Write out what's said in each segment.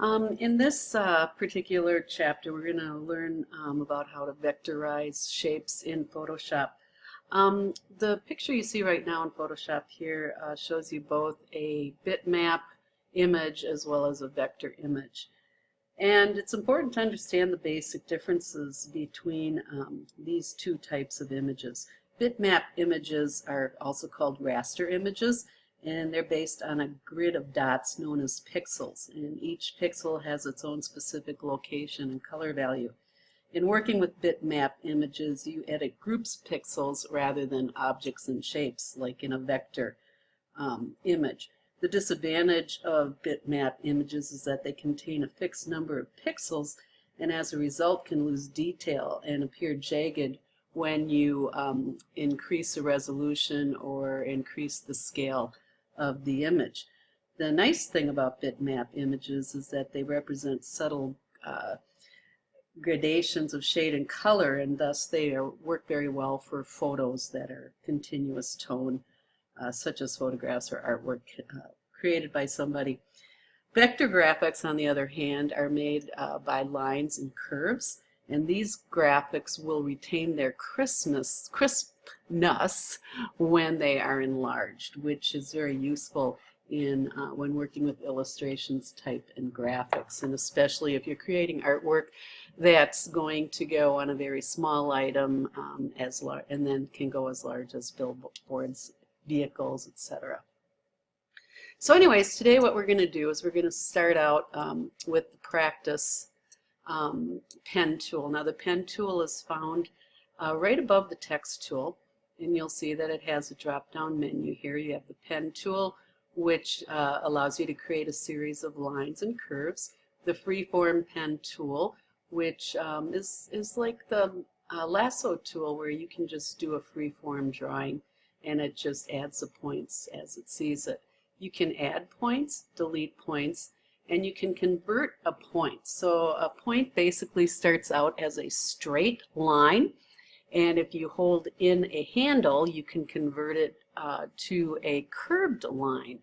In this particular chapter, we're going to learn about how to vectorize shapes in Photoshop. The picture you see right now in Photoshop here shows you both a bitmap image as well as a vector image. And it's important to understand the basic differences between these two types of images. Bitmap images are also called raster images, and they're based on a grid of dots known as pixels, and each pixel has its own specific location and color value. In working with bitmap images, you edit groups pixels rather than objects and shapes like in a vector image. The disadvantage of bitmap images is that they contain a fixed number of pixels, and as a result can lose detail and appear jagged when you increase the resolution or increase the scale of the image. The nice thing about bitmap images is that they represent subtle gradations of shade and color, and thus they work very well for photos that are continuous tone, such as photographs or artwork created by somebody. Vector graphics, on the other hand, are made by lines and curves, and these graphics will retain their crispness when they are enlarged, which is very useful in when working with illustrations, type, and graphics, and especially if you're creating artwork that's going to go on a very small item and then can go as large as billboards, vehicles, etc. So anyways, today what we're going to do is we're going to start out with the practice pen tool. Now the pen tool is found right above the text tool, and you'll see that it has a drop-down menu here. You have the pen tool, which allows you to create a series of lines and curves. The freeform pen tool, which is like the lasso tool, where you can just do a freeform drawing and it just adds the points as it sees it. You can add points, delete points, and you can convert a point. So a point basically starts out as a straight line, and if you hold in a handle, you can convert it to a curved line.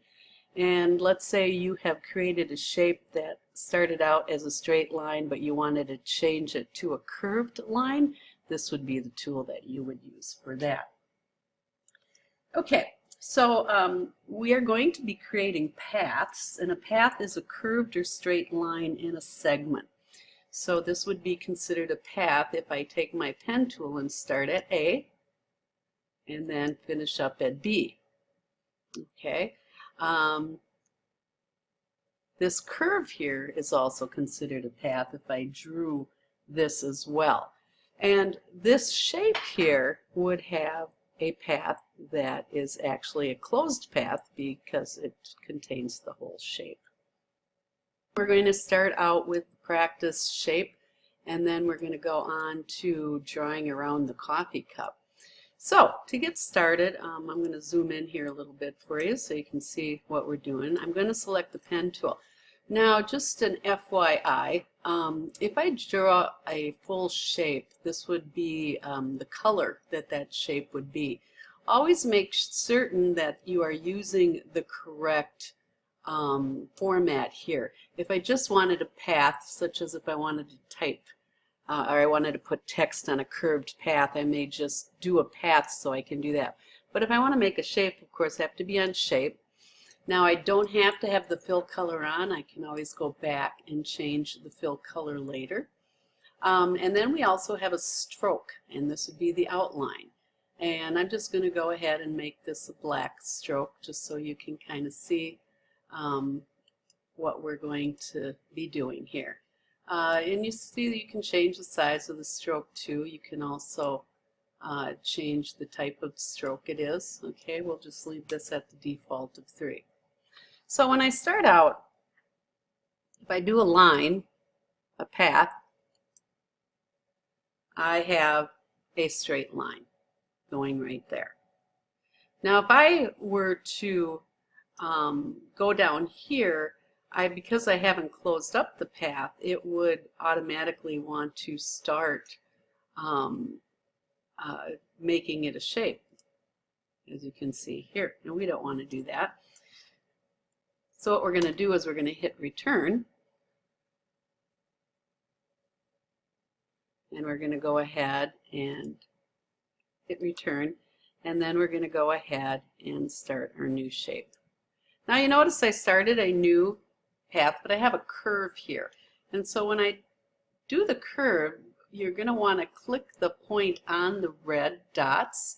And let's say you have created a shape that started out as a straight line, but you wanted to change it to a curved line. This would be the tool that you would use for that. Okay, so we are going to be creating paths, and a path is a curved or straight line in a segment. So this would be considered a path if I take my pen tool and start at A and then finish up at B. Okay. This curve here is also considered a path if I drew this as well. And this shape here would have a path that is actually a closed path because it contains the whole shape. We're going to start out with practice shape, and then we're going to go on to drawing around the coffee cup. So to get started, I'm going to zoom in here a little bit for you so you can see what we're doing. I'm going to select the pen tool. Now, just an FYI, if I draw a full shape, this would be the color that shape would be. Always make certain that you are using the correct format here. If I just wanted a path, such as if I wanted to type or I wanted to put text on a curved path, I may just do a path so I can do that. But if I want to make a shape, of course, I have to be on shape. Now I don't have to have the fill color on. I can always go back and change the fill color later. And then we also have a stroke, and this would be the outline. And I'm just going to go ahead and make this a black stroke just so you can kind of see what we're going to be doing here. And you see that you can change the size of the stroke too. You can also change the type of stroke it is. Okay, we'll just leave this at the default of 3. So when I start out, if I do a line, a path, I have a straight line going right there. Now if I were to go down here, because I haven't closed up the path, it would automatically want to start making it a shape, as you can see here. And we don't want to do that. So what we're going to do is we're going to hit return, and we're going to go ahead and hit return, and then we're going to go ahead and start our new shape. Now you notice I started a new path, but I have a curve here, and so when I do the curve, you're going to want to click the point on the red dots,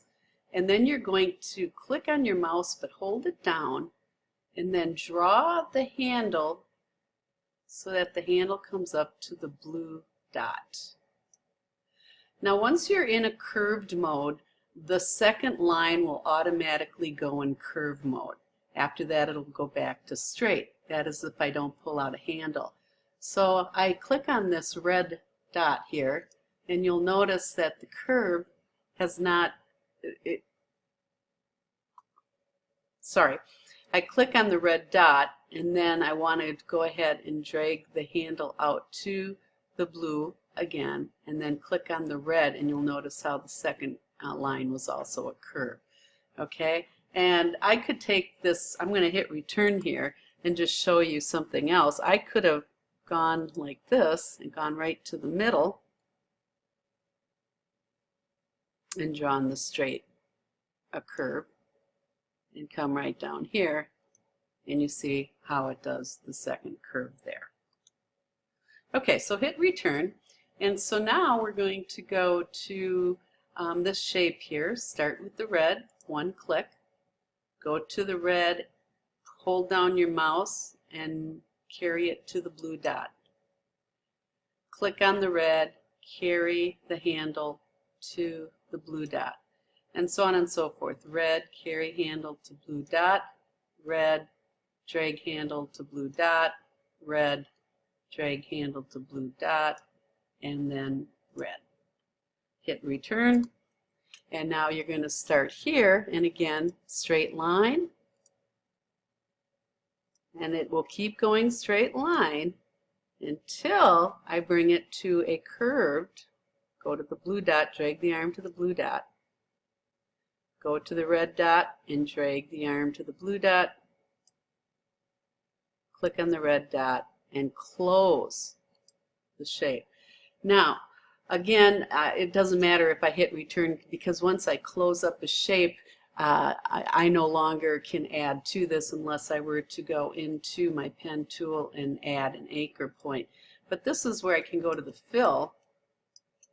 and then you're going to click on your mouse but hold it down, and then draw the handle so that the handle comes up to the blue dot. Now once you're in a curved mode, the second line will automatically go in curve mode. After that it'll go back to straight. That is if I don't pull out a handle. So I click on this red dot here, and you'll notice that the curve has not, I click on the red dot, and then I want to go ahead and drag the handle out to the blue again, and then click on the red, and you'll notice how the second line was also a curve. Okay, and I could take this, I'm going to hit return here and just show you something else. I could have gone like this and gone right to the middle and drawn the straight a curve and come right down here, and you see how it does the second curve there. Okay, so hit return, and so now we're going to go to this shape here. Start with the red, one click, go to the red, hold down your mouse and carry it to the blue dot. Click on the red, carry the handle to the blue dot, and so on and so forth. Red, carry handle to blue dot, red, drag handle to blue dot, red, drag handle to blue dot, and then red. Hit return, and now you're going to start here, and again, straight line, and it will keep going straight line until I bring it to a curved. Go to the blue dot, drag the arm to the blue dot, go to the red dot and drag the arm to the blue dot, click on the red dot and close the shape. Now again, it doesn't matter if I hit return, because once I close up a shape, I no longer can add to this unless I were to go into my pen tool and add an anchor point. But this is where I can go to the fill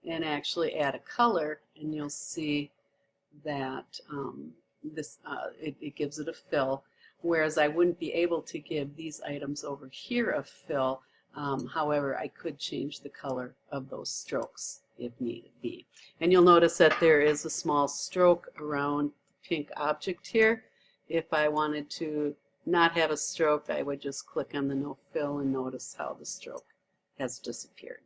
and actually add a color, and you'll see that it gives it a fill, whereas I wouldn't be able to give these items over here a fill. However, I could change the color of those strokes if need be. And you'll notice that there is a small stroke around the pink object here. If I wanted to not have a stroke, I would just click on the no fill and notice how the stroke has disappeared.